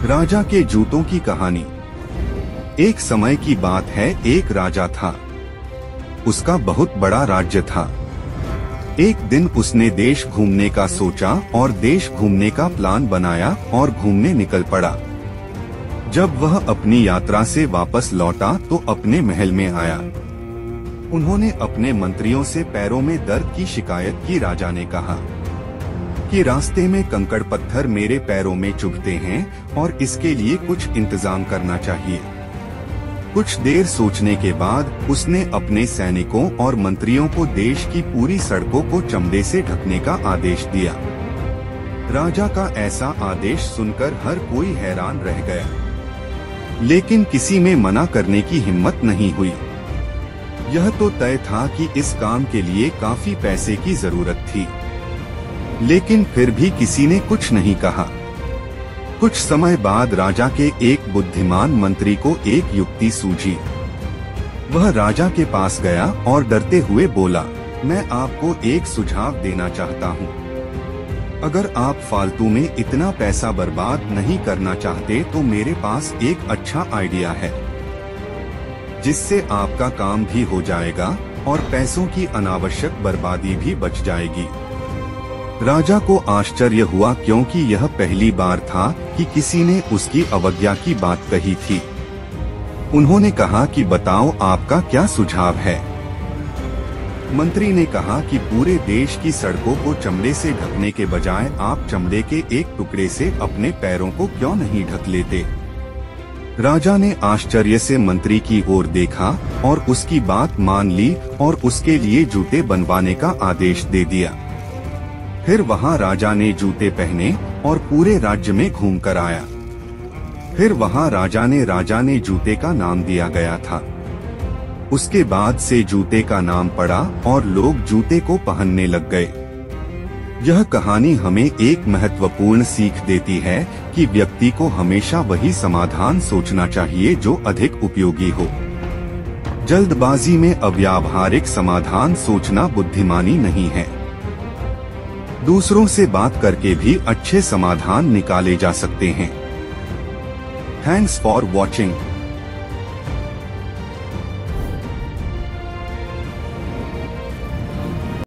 राजा के जूतों की कहानी। एक समय की बात है, एक राजा था। उसका बहुत बड़ा राज्य था। एक दिन उसने देश घूमने का सोचा और देश घूमने का प्लान बनाया और घूमने निकल पड़ा। जब वह अपनी यात्रा से वापस लौटा तो अपने महल में आया। उन्होंने अपने मंत्रियों से पैरों में दर्द की शिकायत की। राजा ने कहा कि रास्ते में कंकड़ पत्थर मेरे पैरों में चुभते हैं और इसके लिए कुछ इंतजाम करना चाहिए। कुछ देर सोचने के बाद उसने अपने सैनिकों और मंत्रियों को देश की पूरी सड़कों को चमड़े से ढकने का आदेश दिया। राजा का ऐसा आदेश सुनकर हर कोई हैरान रह गया, लेकिन किसी में मना करने की हिम्मत नहीं हुई। यह तो तय था कि इस काम के लिए काफी पैसे की जरूरत थी, लेकिन फिर भी किसी ने कुछ नहीं कहा। कुछ समय बाद राजा के एक बुद्धिमान मंत्री को एक युक्ति सूझी। वह राजा के पास गया और डरते हुए बोला, मैं आपको एक सुझाव देना चाहता हूँ। अगर आप फालतू में इतना पैसा बर्बाद नहीं करना चाहते तो मेरे पास एक अच्छा आइडिया है, जिससे आपका काम भी हो जाएगा और पैसों की अनावश्यक बर्बादी भी बच जाएगी। राजा को आश्चर्य हुआ, क्योंकि यह पहली बार था कि किसी ने उसकी अवज्ञा की बात कही थी। उन्होंने कहा कि बताओ आपका क्या सुझाव है। मंत्री ने कहा कि पूरे देश की सड़कों को चमड़े से ढकने के बजाय आप चमड़े के एक टुकड़े से अपने पैरों को क्यों नहीं ढक लेते। राजा ने आश्चर्य से मंत्री की ओर देखा और उसकी बात मान ली और उसके लिए जूते बनवाने का आदेश दे दिया। फिर वहां राजा ने जूते पहने और पूरे राज्य में घूम कर आया। फिर वहां राजा ने जूते का नाम दिया गया था। उसके बाद से जूते का नाम पड़ा और लोग जूते को पहनने लग गए। यह कहानी हमें एक महत्वपूर्ण सीख देती है कि व्यक्ति को हमेशा वही समाधान सोचना चाहिए जो अधिक उपयोगी हो। जल्दबाजी में अव्यावहारिक समाधान सोचना बुद्धिमानी नहीं है। दूसरों से बात करके भी अच्छे समाधान निकाले जा सकते हैं। Thanks for watching.